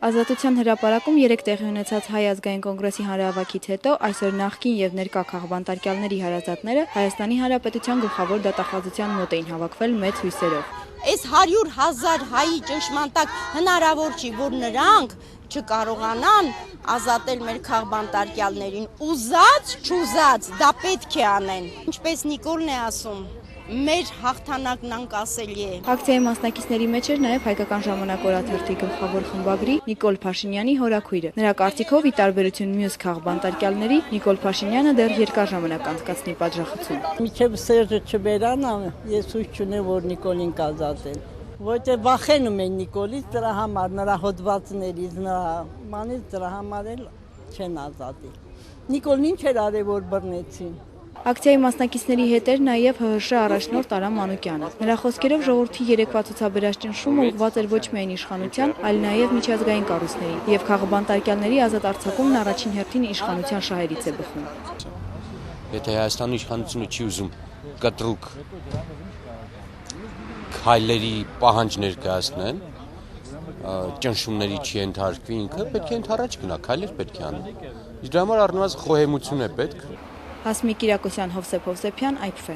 Ազատության հրապարակում երեկ տեղի ունեցած Հայ ազգային կոնգրեսի հանրահավաքից հետո այսօր նախկին եւ ներկա քաղբանտարկյալների հարազատները Հայաստանի Հանրապետության գլխավոր դատախազության մոտ էին հավաքվել մեծ հույսերով։ Այս 100,000 հայի ճնշման տակ հնարավոր չի, որ նրանք չկարողանան ազատել մեր քաղբանտարկյալներին, ուզած, չուզած, դա պետք է անեն։ Ինչպես Նիկոլն է ասում, մեր հաղթանակն անկասելի է։ Ակցիայի մասնակիցների մեջ էր նաև Հայկական ժամանակ օրաթերթի գլխավոր խմբագրի Նիկոլ Փաշինյանի հորաքույրը։ Նրա կարծիքով, ի տարբերություն մյուս քաղբանտարկյալների, Նիկոլ Փաշինյանը դեռ երկար ժամանակ անցկացնի պատժախցում։ Միջև Սերժը չբերանա, ես հույս չունեմ, որ Նիկոլին կազատեն։ Որտեղ վախենում են Նիկոլից, դրա համար, նրա հոդվածներից, նրա մանից, դրա համար էլ չեն ազատի։ Նիկոլն ինչ էր արել, որ բռնեցին։ Ակցիայի մասնակիցների հետ էր նաև ՀՀՇ առաջնորդ Արամ Մանուկյանը։ Նրա խոսքերով ժողովրդի երեկվա ցուցաբերած ճնշումը ուղղված էր ոչ միայն իշխանության, այլ նաև միջազգային կառույցներին, եւ քաղբանտարկյալների ազատ արձակումն առաջին հերթին իշխանության շահերից է բխում։ Եթե Հայաստանի իշխանությունը չի ուզում կտրուկ քայլերի պահանջ ներկայացնեն, ճնշումների չի ենթարկվի ինքը, պետք է ընդառաջ գնա, քայլեր պետք է անի։ Դրա համար առնվազն խոհեմություն է պետք։ Հասմիկ Կիրակոսյան, Հովսեփ Հովսեփյան, IPFE։